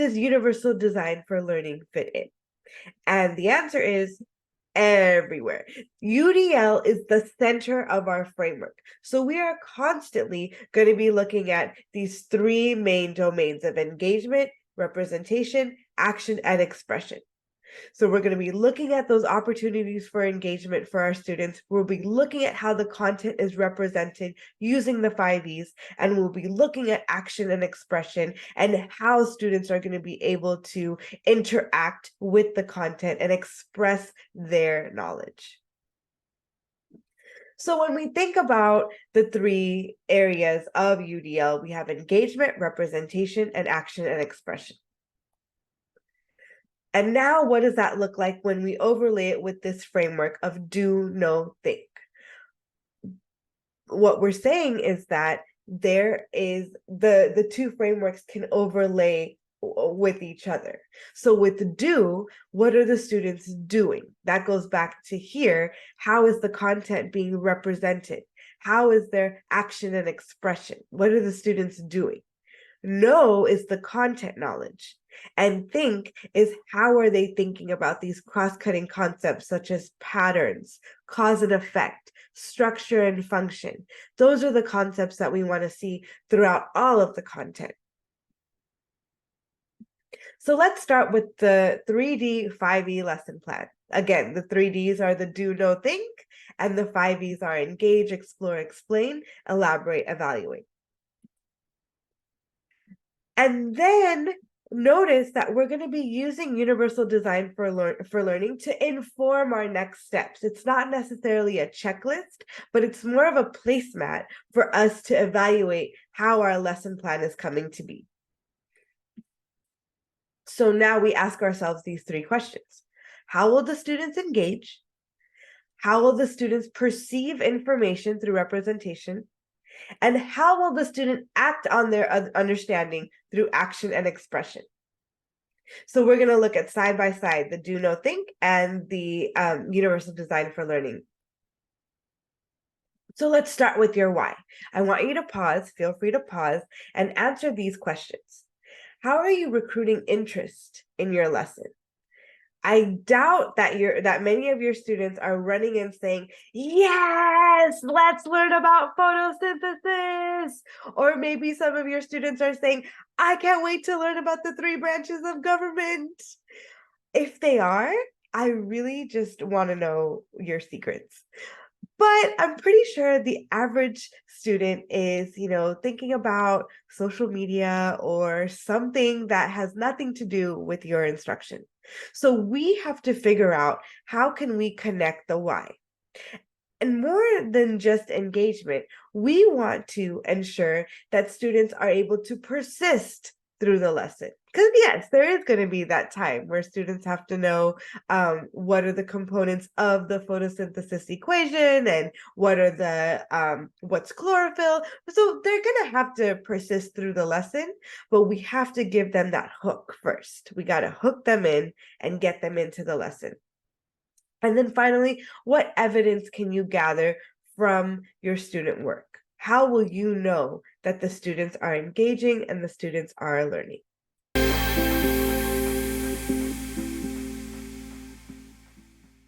does universal design for learning fit in? And the answer is everywhere. UDL is the center of our framework. So we are constantly going to be looking at these three main domains of engagement, representation, action, and expression. So we're going to be looking at those opportunities for engagement for our students. We'll be looking at how the content is represented using the 5Es, and we'll be looking at action and expression and how students are going to be able to interact with the content and express their knowledge. So when we think about the three areas of UDL, we have engagement, representation, and action and expression. And now what does that look like when we overlay it with this framework of do, know, think? What we're saying is that there is the two frameworks can overlay with each other. So with do, what are the students doing? That goes back to here. How is the content being represented? How is their action and expression? What are the students doing? Know is the content knowledge. And think is how are they thinking about these cross-cutting concepts such as patterns, cause and effect, structure and function. Those are the concepts that we want to see throughout all of the content. So let's start with the 3D 5E lesson plan. Again, the 3Ds are the do, know, think, and the 5Es are engage, explore, explain, elaborate, evaluate. And then notice that we're going to be using universal design for learning to inform our next steps. It's not necessarily a checklist, but it's more of a placemat for us to evaluate how our lesson plan is coming to be. So now we ask ourselves these three questions. How will the students engage? How will the students perceive information through representation? And how will the student act on their understanding through action and expression? So we're going to look at side by side the do, know, think and the universal design for learning. So let's start with your why. I want you to pause, feel free to pause, and answer these questions. How are you recruiting interest in your lesson? I doubt that many of your students are running and saying, yes, let's learn about photosynthesis. Or maybe some of your students are saying, I can't wait to learn about the 3 branches of government. If they are, I really just want to know your secrets. But I'm pretty sure the average student is, thinking about social media or something that has nothing to do with your instruction. So we have to figure out how can we connect the why. And more than just engagement, we want to ensure that students are able to persist through the lesson. Because yes, there is going to be that time where students have to know what are the components of the photosynthesis equation and what are the what's chlorophyll. So they're going to have to persist through the lesson, but we have to give them that hook first. We got to hook them in and get them into the lesson. And then finally, what evidence can you gather from your student work? How will you know that the students are engaging and the students are learning?